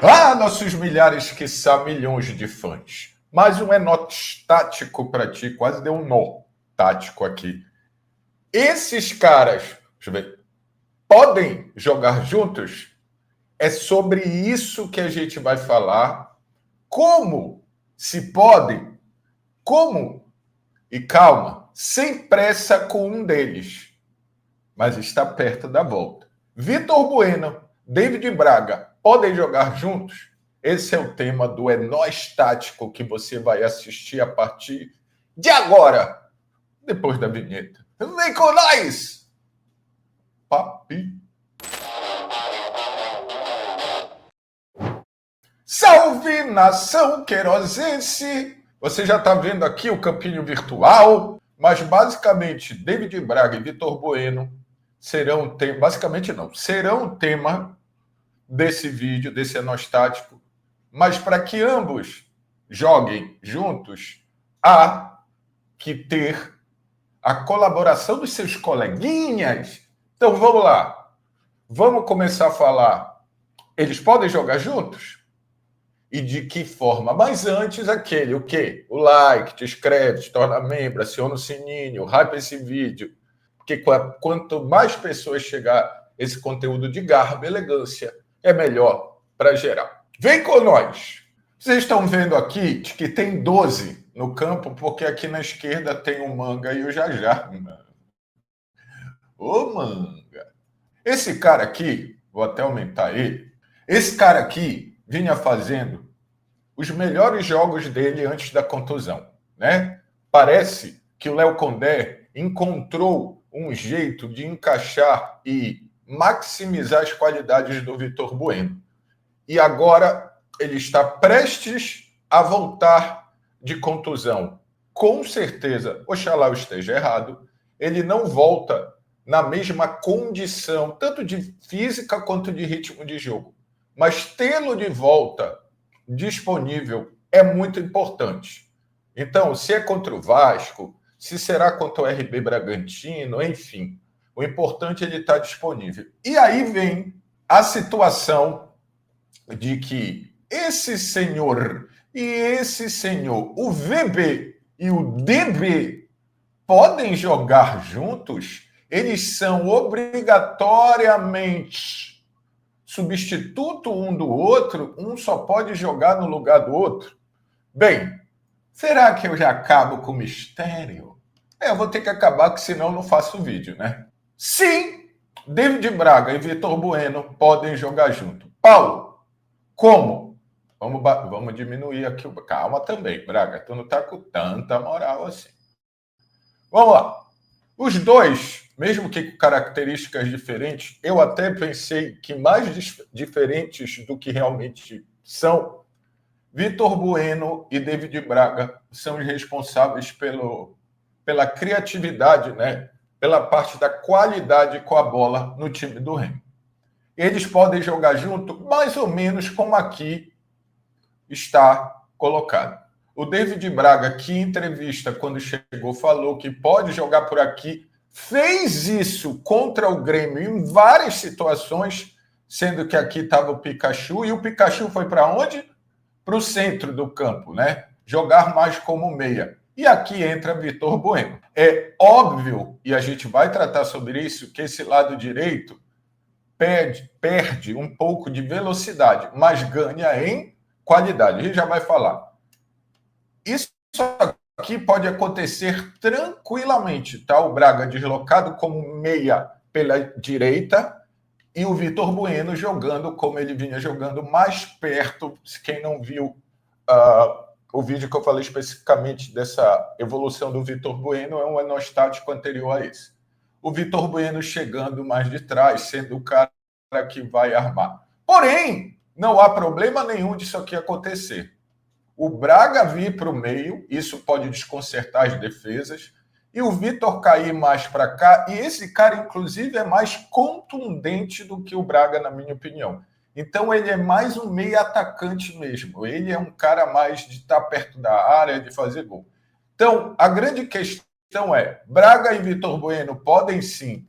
Ah, nossos milhares, quiçá milhões de fãs. Mais um nó tático para ti, quase deu um nó tático aqui. Esses caras, deixa eu ver, podem jogar juntos? É sobre isso que a gente vai falar. Como se podem? Como? E calma, sem pressa com um deles, mas está perto da volta. Vitor Bueno, David Braga, podem jogar juntos? Esse é o tema do É Nós Tático que você vai assistir a partir de agora, depois da vinheta. Vem com nós! Papi. Salve, nação querosense! Você já está vendo aqui o campinho virtual, mas basicamente David Braga e Vitor Bueno serão tema, basicamente não, serão tema desse vídeo, desse enostático, mas para que ambos joguem juntos, há que ter a colaboração dos seus coleguinhas. Então vamos lá, vamos começar a falar. Eles podem jogar juntos? E de que forma? Mas antes, aquele, o quê? O like, te inscreve, te torna membro, aciona o sininho, hype esse vídeo. Porque quanto mais pessoas chegar esse conteúdo de garbo e elegância, é melhor para geral. Vem com nós! Vocês estão vendo aqui que tem 12 no campo, porque aqui na esquerda tem o Manga e o Jajá. Ô, Manga! Esse cara aqui, vou até aumentar ele, esse cara aqui vinha fazendo os melhores jogos dele antes da contusão, né? Parece que o Léo Condé encontrou um jeito de encaixar e maximizar as qualidades do Vitor Bueno. E agora ele está prestes a voltar de contusão. Com certeza, oxalá eu esteja errado, ele não volta na mesma condição, tanto de física quanto de ritmo de jogo. Mas tê-lo de volta disponível é muito importante. Então, se é contra o Vasco, se será contra o RB Bragantino, enfim, o importante é ele estar disponível. E aí vem a situação de que esse senhor e esse senhor, o VB e o DB, podem jogar juntos? Eles são obrigatoriamente substituto um do outro, um só pode jogar no lugar do outro? Bem, será que eu já acabo com o mistério? Eu vou ter que acabar, que senão eu não faço vídeo, né? Sim, David Braga e Vitor Bueno podem jogar junto. Paulo, como? Vamos diminuir aqui. Calma também, Braga, tu não tá com tanta moral assim. Vamos lá. Os dois, mesmo que com características diferentes, eu até pensei que mais diferentes do que realmente são, Vitor Bueno e David Braga são os responsáveis pela criatividade, né? Pela parte da qualidade com a bola no time do Remo. Eles podem jogar junto, mais ou menos como aqui está colocado. O David Braga, que em entrevista, quando chegou, falou que pode jogar por aqui, fez isso contra o Grêmio em várias situações, sendo que aqui estava o Pikachu, e o Pikachu foi para onde? Para o centro do campo, né? Jogar mais como meia. E aqui entra Vitor Bueno. É óbvio, e a gente vai tratar sobre isso, que esse lado direito perde um pouco de velocidade, mas ganha em qualidade. A gente já vai falar. Isso aqui pode acontecer tranquilamente, tá? O Braga deslocado como meia pela direita e o Vitor Bueno jogando como ele vinha jogando mais perto. Quem não viu o vídeo que eu falei especificamente dessa evolução do Vitor Bueno, é um enostático anterior a esse. O Vitor Bueno chegando mais de trás, sendo o cara que vai armar. Porém, não há problema nenhum disso aqui acontecer. O Braga vir para o meio, isso pode desconcertar as defesas, e o Vitor cair mais para cá, e esse cara, inclusive, é mais contundente do que o Braga, na minha opinião. Então, ele é mais um meio atacante mesmo. Ele é um cara mais de estar perto da área, de fazer gol. Então, a grande questão é, Braga e Vitor Bueno podem sim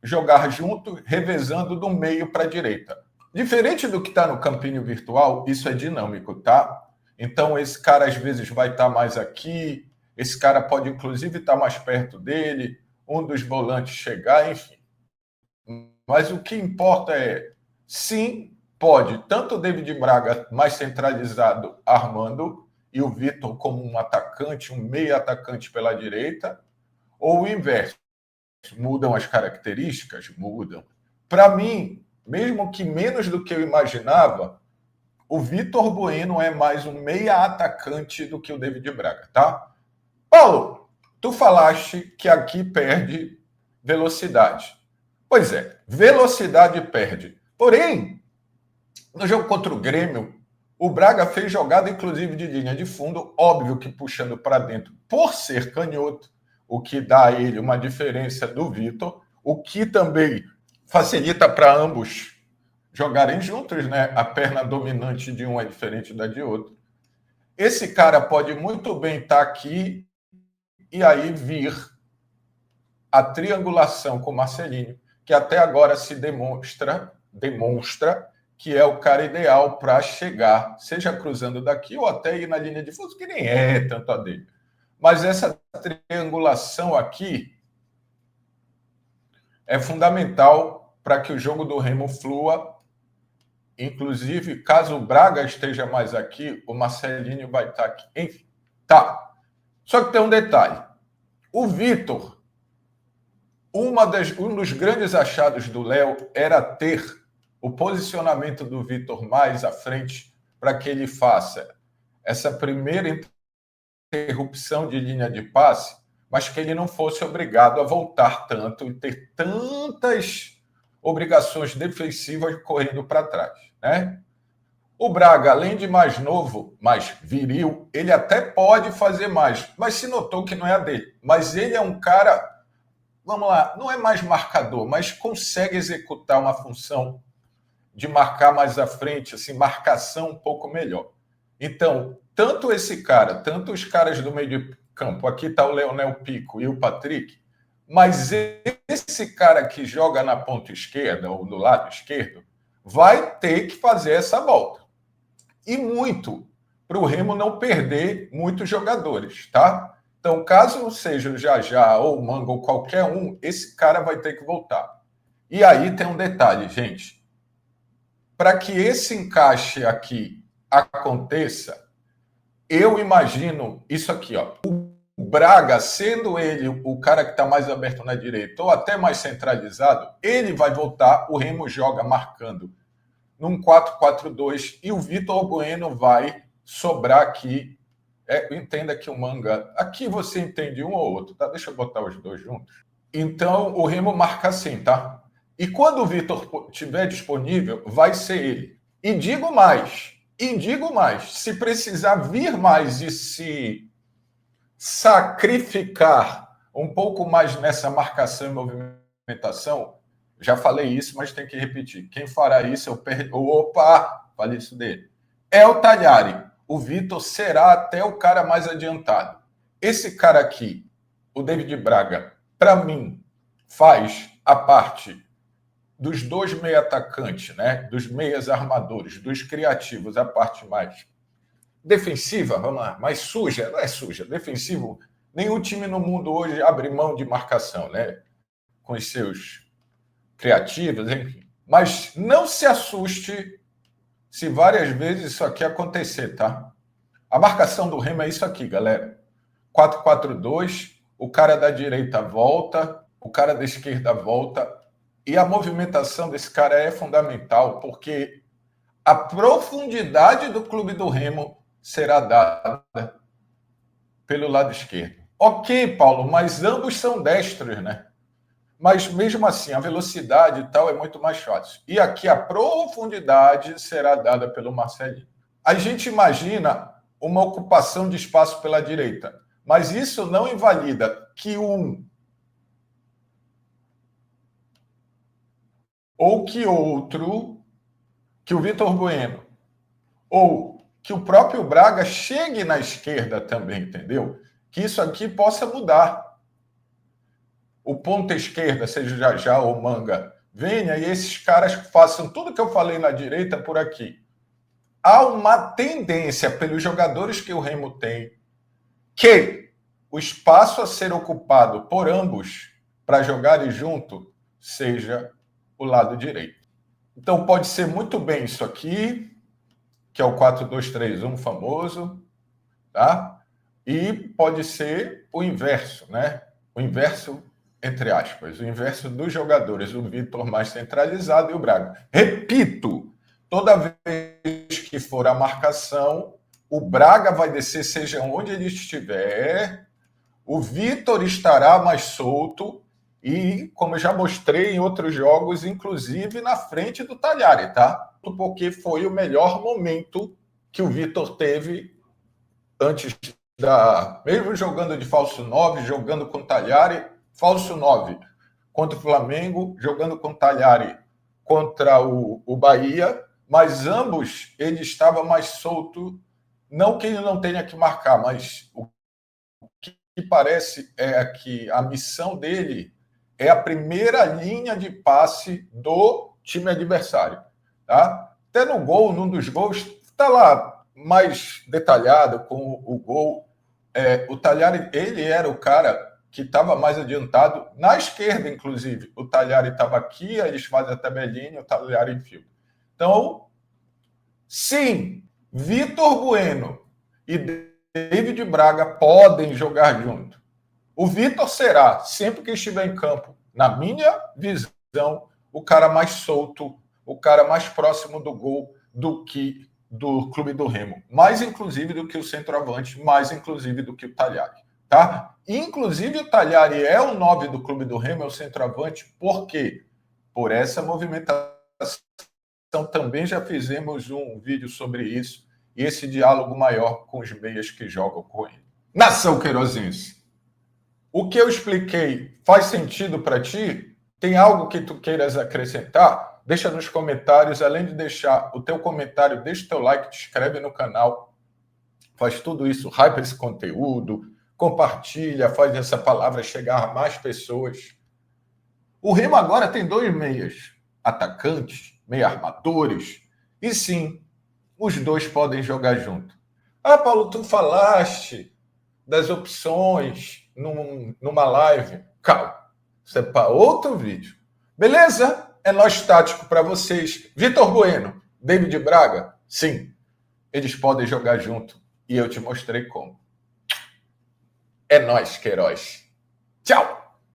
jogar junto, revezando do meio para a direita. Diferente do que está no campinho virtual, isso é dinâmico, tá? Então, esse cara às vezes vai estar mais aqui, esse cara pode inclusive estar mais perto dele, um dos volantes chegar, enfim. Mas o que importa é, sim, pode, tanto o David Braga mais centralizado armando, e o Vitor como um atacante, um meio atacante pela direita, ou o inverso. Mudam as características? Mudam. Para mim, mesmo que menos do que eu imaginava, o Vitor Bueno é mais um meia atacante do que o David Braga, tá? Paulo, tu falaste que aqui perde velocidade. Pois é, velocidade perde. Porém, no jogo contra o Grêmio, o Braga fez jogada, inclusive, de linha de fundo, óbvio que puxando para dentro por ser canhoto, o que dá a ele uma diferença do Vitor, o que também facilita para ambos jogarem juntos, né? A perna dominante de um é diferente da de outro. Esse cara pode muito bem estar aqui e aí vir a triangulação com o Marcelinho, que até agora se demonstra que é o cara ideal para chegar, seja cruzando daqui ou até ir na linha de fundo, que nem é tanto a dele. Mas essa triangulação aqui é fundamental para que o jogo do Remo flua. Inclusive, caso o Braga esteja mais aqui, o Marcelinho vai estar aqui. Enfim, tá. Só que tem um detalhe. O Vitor, um dos grandes achados do Léo era ter o posicionamento do Vitor mais à frente para que ele faça essa primeira interrupção de linha de passe, mas que ele não fosse obrigado a voltar tanto e ter tantas obrigações defensivas correndo para trás, né? O Braga, além de mais novo, mais viril, ele até pode fazer mais, mas se notou que não é a dele. Mas ele é um cara, vamos lá, não é mais marcador, mas consegue executar uma função de marcar mais à frente, assim, marcação um pouco melhor. Então, tanto esse cara, tanto os caras do meio de campo, aqui está o Leonel Pico e o Patrick, mas esse cara que joga na ponta esquerda ou no lado esquerdo vai ter que fazer essa volta. E muito, para o Remo não perder muitos jogadores, tá? Então, caso seja o Jajá ou o Manga ou qualquer um, esse cara vai ter que voltar. E aí tem um detalhe, gente. Para que esse encaixe aqui aconteça, eu imagino isso aqui, ó. O Braga, sendo ele o cara que está mais aberto na direita ou até mais centralizado, ele vai voltar, o Remo joga marcando num 4-4-2 e o Vitor Bueno vai sobrar aqui. Entenda que o Manga... Aqui você entende um ou outro, tá? Deixa eu botar os dois juntos. Então, o Remo marca assim, tá? E quando o Vitor estiver disponível, vai ser ele. E digo mais, se precisar vir mais e se sacrificar um pouco mais nessa marcação e movimentação, já falei isso, mas tem que repetir. Quem fará isso é Opa! Falei isso dele. É o Talhari. O Vitor será até o cara mais adiantado. Esse cara aqui, o David Braga, para mim, faz a parte dos dois meia atacantes, né? Dos meias armadores, dos criativos, a parte mais defensiva, vamos lá, mais suja, não é suja, defensivo. Nenhum time no mundo hoje abre mão de marcação, né? Com os seus criativos, enfim. Mas não se assuste se várias vezes isso aqui acontecer, tá? A marcação do Remo é isso aqui, galera. 4-4-2, o cara da direita volta, o cara da esquerda volta, e a movimentação desse cara é fundamental, porque a profundidade do clube do Remo será dada pelo lado esquerdo. Ok, Paulo, mas ambos são destros, né? Mas mesmo assim, a velocidade e tal é muito mais fácil. E aqui a profundidade será dada pelo Marcelinho. A gente imagina uma ocupação de espaço pela direita, mas isso não invalida que um ou que outro, que o Vitor Bueno, ou que o próprio Braga chegue na esquerda também, entendeu? Que isso aqui possa mudar. O ponta esquerda, seja Jajá ou Manga, venha e esses caras façam tudo que eu falei na direita por aqui. Há uma tendência pelos jogadores que o Remo tem que o espaço a ser ocupado por ambos para jogarem junto seja o lado direito. Então pode ser muito bem isso aqui, que é o 4-2-3-1 famoso, tá? E pode ser o inverso, né? O inverso, entre aspas, o inverso dos jogadores, o Vitor mais centralizado e o Braga. Repito, toda vez que for a marcação, o Braga vai descer, seja onde ele estiver, o Vitor estará mais solto e, como eu já mostrei em outros jogos, inclusive na frente do Talhari, tá? Porque foi o melhor momento que o Vitor teve antes mesmo jogando de falso 9, jogando com Talhari, falso 9 contra o Flamengo, jogando com Talhari contra o Bahia, mas ambos ele estava mais solto, não que ele não tenha que marcar, mas o que parece é que a missão dele é a primeira linha de passe do time adversário, tá? Até no gol, num dos gols, está lá mais detalhado com o gol. O Talhari, ele era o cara que estava mais adiantado, na esquerda, inclusive. O Talhari estava aqui, aí eles fazem a tabelinha, o Talhari enfia. Então, sim, Vitor Bueno e David Braga podem jogar junto. O Vitor será, sempre que estiver em campo, na minha visão, o cara mais solto, o cara mais próximo do gol do que do Clube do Remo. Mais, inclusive, do que o centroavante, mais, inclusive, do que o Talhari. Tá? Inclusive, o Talhari é o 9 do Clube do Remo, é o centroavante, por quê? Por essa movimentação. Também já fizemos um vídeo sobre isso e esse diálogo maior com os meias que jogam com ele. Nação queirozense, o que eu expliquei faz sentido para ti? Tem algo que tu queiras acrescentar? Deixa nos comentários. Além de deixar o teu comentário, deixa o teu like, te inscreve no canal. Faz tudo isso, hype esse conteúdo, compartilha, faz essa palavra chegar a mais pessoas. O Remo agora tem 2 meias, atacantes, meia armadores. E sim, os 2 podem jogar junto. Ah, Paulo, tu falaste das opções numa live. Calma, isso é para outro vídeo. Beleza? É nós tático para vocês. Vitor Bueno, David Braga, sim, eles podem jogar junto. E eu te mostrei como. É nós, Queiroz. Tchau!